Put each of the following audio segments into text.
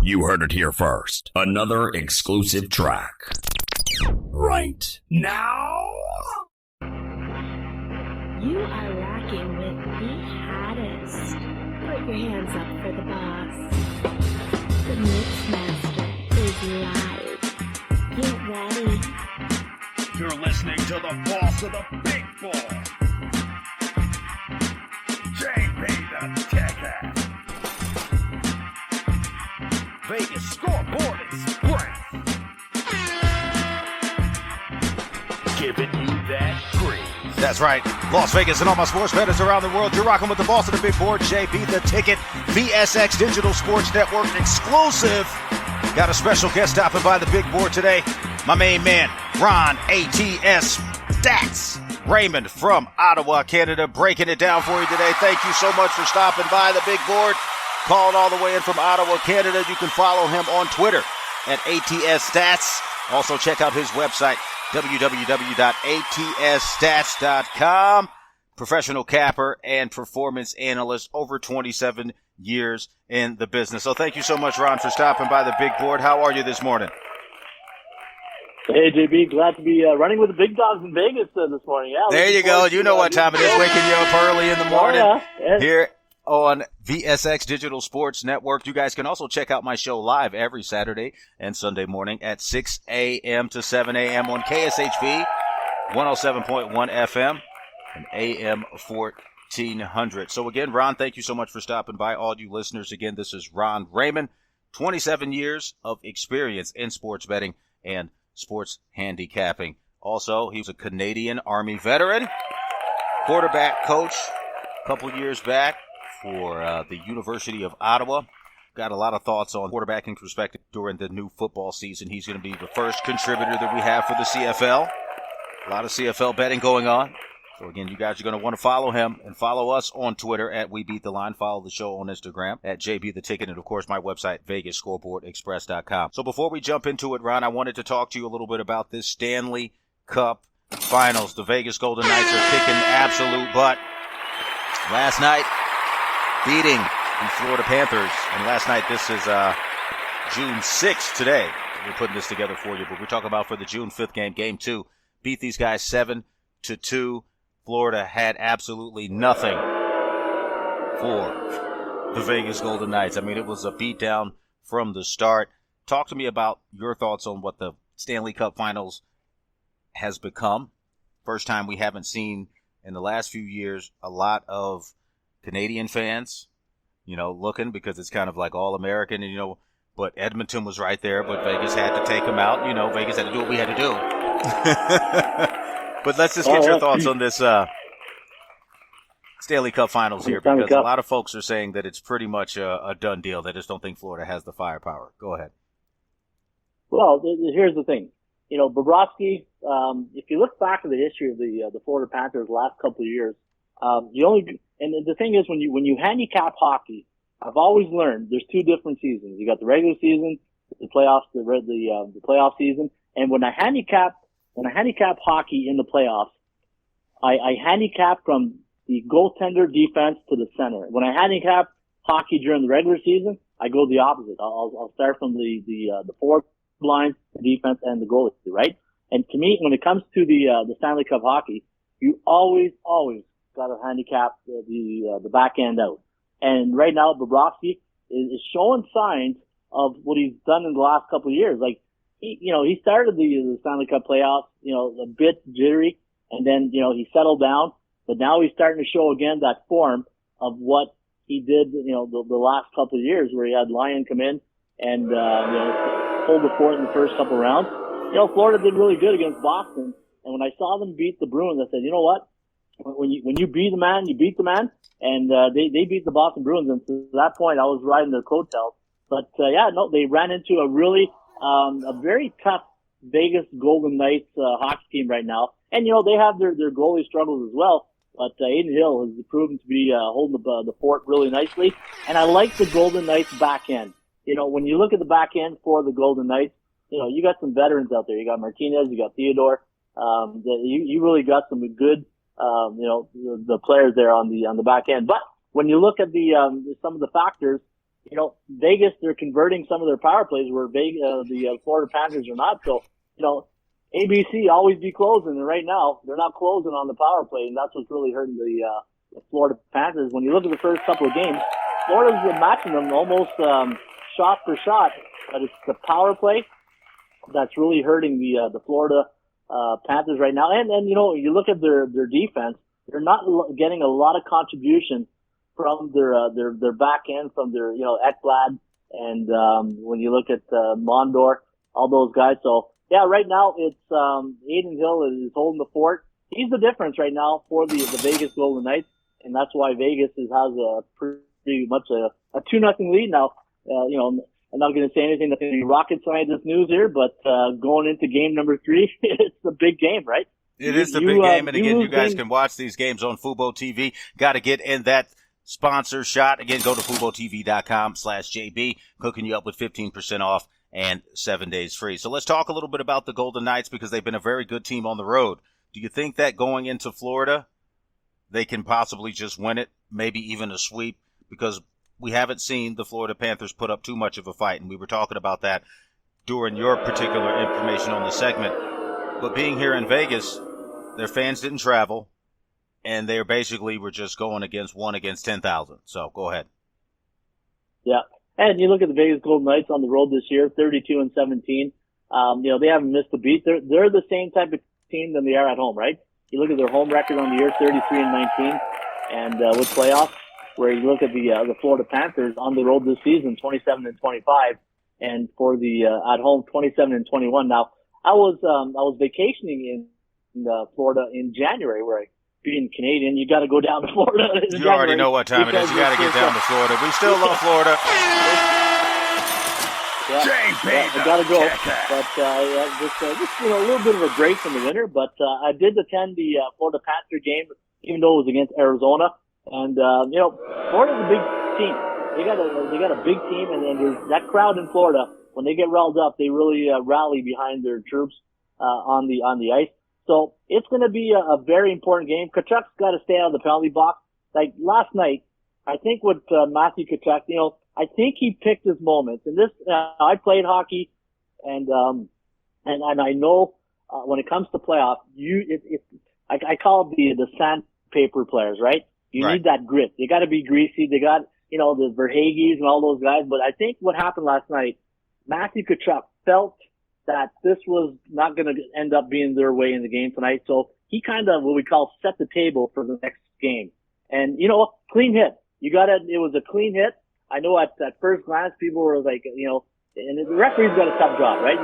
You heard it here first. Another exclusive track. Right now. You are rocking with the hottest. Put your hands up for the boss. The Mixmaster is live. Get ready. You're listening to the boss of the big ball. JBTHETICKET. Vegas Scoreboard Express. Giving you that green. That's right. Las Vegas and all my sports bettors around the world. You're rocking with the boss of the big board, JB the Ticket, VSX Digital Sports Network exclusive. Got a special guest stopping by the big board today. My main man, Ron ATS Stats. Raymond from Ottawa, Canada, breaking it down for you today. Thank you so much for stopping by the big board. Calling all the way in from Ottawa, Canada. You can follow him on Twitter at ATS Stats. Also check out his website, www.atsstats.com. Professional capper and performance analyst, over 27 years in the business. So thank you so much, Ron, for stopping by the big board. How are you this morning? Hey, JB, glad to be running with the big dogs in Vegas this morning. Yeah, there you go. You know what time it is, waking you up early in the morning here on VSX Digital Sports Network. You guys can also check out my show live every Saturday and Sunday morning at 6 a.m. to 7 a.m. on KSHV 107.1 FM and AM 1400. So again, Ron, thank you so much for stopping by. All you listeners, again, this is Ron Raymond, 27 years of experience in sports betting and sports handicapping. Also, he was a Canadian Army veteran, quarterback coach a couple years back for the University of Ottawa. Got a lot of thoughts on quarterbacking perspective during the new football season. He's going to be the first contributor that we have for the CFL. A lot of CFL betting going on. So again, you guys are going to want to follow him and follow us on Twitter at We Beat the Line. Follow the show on Instagram at JB the Ticket, and of course my website, VegasScoreboardExpress.com. So before we jump into it, Ron, I wanted to talk to you a little bit about this Stanley Cup Finals. The Vegas Golden Knights are kicking absolute butt. Last night, beating the Florida Panthers, and last night, this is June 6th today. We're putting this together for you, but we're talking about for the June 5th game, Game 2. Beat these guys 7-2. Florida had absolutely nothing for the Vegas Golden Knights. I mean, it was a beatdown from the start. Talk to me about your thoughts on what the Stanley Cup Finals has become. First time we haven't seen in the last few years a lot of Canadian fans, looking, because it's kind of like all American, and, but Edmonton was right there, but Vegas had to take them out. Vegas had to do what we had to do. But let's just get your thoughts on this Stanley Cup Finals here, because a lot of folks are saying that it's pretty much a done deal. They just don't think Florida has the firepower. Go ahead. Well, here's the thing. Bobrovsky, if you look back at the history of the Florida Panthers the last couple of years, and the thing is, when you handicap hockey, I've always learned there's two different seasons. You got the regular season, the playoffs, the playoff season, and when I handicap hockey in the playoffs, I handicap from the goaltender defense to the center. When I handicap hockey during the regular season, I go the opposite. I'll start from the forward line, the defense, and the goalie, right? And to me, when it comes to the Stanley Cup hockey, you always got to handicap the back end out. And right now, Bobrovsky is showing signs of what he's done in the last couple of years. Like, he started the Stanley Cup playoffs, a bit jittery, and then, he settled down. But now he's starting to show again that form of what he did, the last couple of years, where he had Lyon come in and, hold the fort in the first couple of rounds. Florida did really good against Boston. And when I saw them beat the Bruins, I said, you know what? When you beat the man, you beat the man. And, they beat the Boston Bruins. And to that point, I was riding their coattails. But, they ran into a very tough Vegas Golden Knights hockey team right now. And, they have their goalie struggles as well. But Aiden Hill has proven to be holding the fort really nicely. And I like the Golden Knights back end. When you look at the back end for the Golden Knights, you got some veterans out there. You got Martinez, you got Theodore. You really got some good, the players there on the back end. But when you look at some of the factors, Vegas, they're converting some of their power plays where the Florida Panthers are not. So, ABC always be closing, and right now they're not closing on the power play, and that's what's really hurting the Florida Panthers. When you look at the first couple of games, Florida's been matching them almost shot for shot, but it's the power play that's really hurting the Florida Panthers right now. And you look at their defense, they're not getting a lot of contribution from their back end, from their Ekblad, and when you look at Mondor, all those guys. So yeah, right now it's Aiden Hill is holding the fort. He's the difference right now for the Vegas Golden Knights, and that's why Vegas has a pretty much a 2-0 lead now. I'm not going to say anything that's going to be rocket scientist news here, but going into game number 3, it's a big game, right? It is the big game, and again, you guys can watch these games on Fubo TV. Got to get in that sponsor shot. Again, go to FuboTV.com/JB, hooking you up with 15% off and 7 days free. So let's talk a little bit about the Golden Knights because they've been a very good team on the road. Do you think that going into Florida, they can possibly just win it, maybe even a sweep? Because we haven't seen the Florida Panthers put up too much of a fight, and we were talking about that during your particular information on the segment. But being here in Vegas, their fans didn't travel, and they basically were just going against 10,000. So go ahead. Yeah. And you look at the Vegas Golden Knights on the road this year, 32-17. They haven't missed a beat. They're the same type of team than they are at home, right? You look at their home record on the year, 33-19, and with playoffs, where you look at the Florida Panthers on the road this season, 27-25, and for the at home, 27-21. Now, I was vacationing in Florida in January, where being Canadian, you got to go down to Florida. You already know what time it is. You got to get down to Florida. We still love Florida. I got to go. But just a little bit of a break from the winter. But I did attend the Florida Panther game, even though it was against Arizona. And Florida's a big team. They got a big team, and there's that crowd in Florida. When they get riled up, they really rally behind their troops on the ice. So it's going to be a very important game. Tkachuk's got to stay out of the penalty box. Like last night, I think with Matthew Tkachuk, I think he picked his moments. And this, I played hockey, and I know when it comes to playoffs, I call it the sandpaper players, right? You need that grit. They got to be greasy. They got the Verhaeghes and all those guys. But I think what happened last night, Matthew Tkachuk felt that this was not going to end up being their way in the game tonight. So he kind of, what we call, set the table for the next game. And, clean hit. It was a clean hit. I know at first glance, people were like, and the referee's got a tough job, right?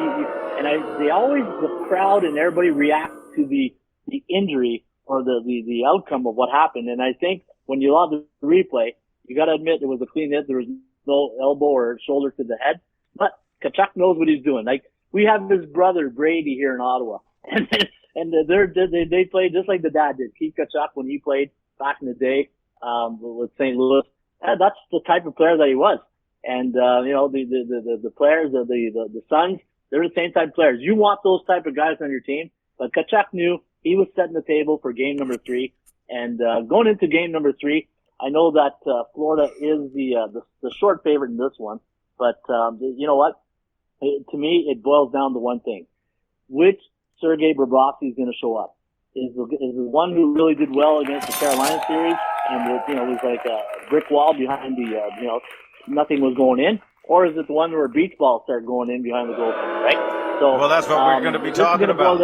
The crowd and everybody reacts to the injury or the outcome of what happened. And I think when you saw the replay, you got to admit it was a clean hit. There was no elbow or shoulder to the head. But Tkachuk knows what he's doing. Like, we have his brother Brady here in Ottawa, and they played just like the dad did. Keith Tkachuk, when he played back in the day with St. Louis, that's the type of player that he was. And the players, the Suns, they're the same type of players. You want those type of guys on your team. But Tkachuk knew he was setting the table for game number 3, and going into game number 3, I know that Florida is the short favorite in this one. But you know what? To me, it boils down to one thing: which Sergei Bobrovsky is going to show up. Is the one who really did well against the Carolina series, and it was like a brick wall behind nothing was going in, or is it the one where beach balls start going in behind the goaltender, right? So, well, that's what we're going to be talking about.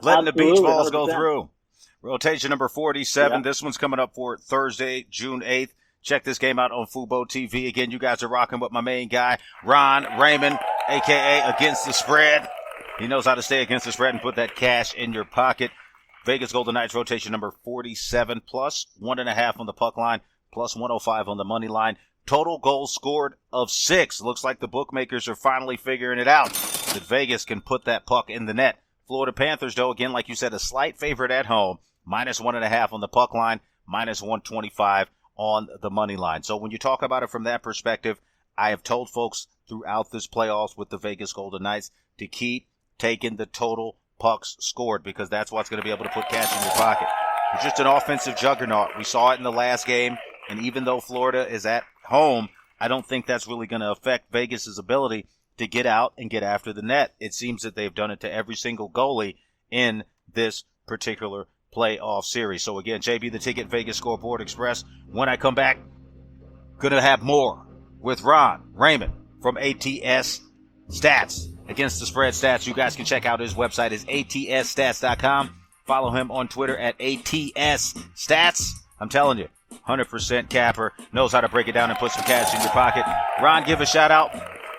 Letting the beach balls 100%. Go through. Rotation number 47. Yeah. This one's coming up for Thursday, June 8th. Check this game out on Fubo TV. Again, you guys are rocking with my main guy, Raymond, a.k.a. Against the Spread. He knows how to stay against the spread and put that cash in your pocket. Vegas Golden Knights rotation number 47, plus 1.5 on the puck line, plus 105 on the money line. Total goals scored of 6. Looks like the bookmakers are finally figuring it out that Vegas can put that puck in the net. Florida Panthers, though, again, like you said, a slight favorite at home. Minus 1.5 on the puck line, minus 125 on the money line. So when you talk about it from that perspective, I have told folks throughout this playoffs with the Vegas Golden Knights to keep taking the total pucks scored, because that's what's going to be able to put cash in your pocket. It's just an offensive juggernaut. We saw it in the last game, and even though Florida is at home, I don't think that's really going to affect Vegas's ability to get out and get after the net. It seems that they've done it to every single goalie in this particular playoff series. So again, JB the Ticket, Vegas Scoreboard Express. When I come back, going to have more with Raymond from ATS Stats. Against the Spread Stats, you guys can check out his website is atsstats.com. Follow him on Twitter at ATS Stats. I'm telling you, 100% capper, knows how to break it down and put some cash in your pocket. Ron, give a shout out.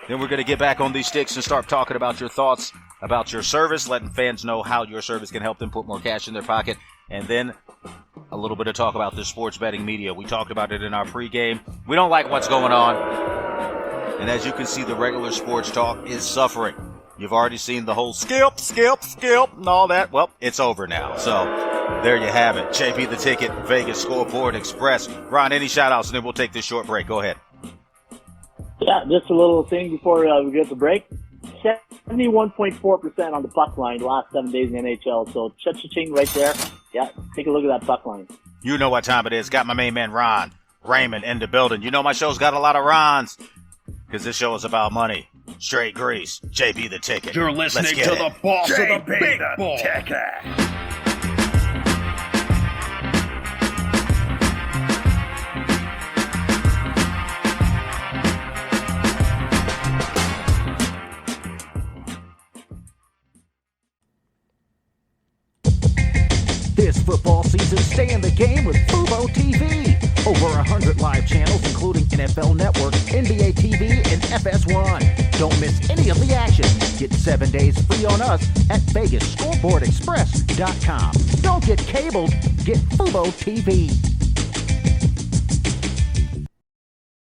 Then we're going to get back on these sticks and start talking about your thoughts about your service, letting fans know how your service can help them put more cash in their pocket. And then a little bit of talk about the sports betting media. We talked about it in our pregame. We don't like what's going on. And as you can see, the regular sports talk is suffering. You've already seen the whole skip, and all that. Well, it's over now. So there you have it. JB the Ticket, Vegas Scoreboard Express. Ron, any shout-outs, and then we'll take this short break. Go ahead. Yeah, just a little thing before we get the break. 71.4% on the puck line the last 7 days in the NHL. So cha-cha-ching right there. Yeah, take a look at that puck line. You know what time it is. Got my main man Raymond in the building. You know my show's got a lot of Rons because this show is about money. Straight grease. JB the Ticket. You're listening to the boss of the big ball. This football season, stay in the game with Fubo TV. Over 100 live channels, including NFL Network, NBA TV, and FS1. Don't miss any of the action. Get 7 days free on us at VegasScoreboardExpress.com. Don't get cabled, get Fubo TV.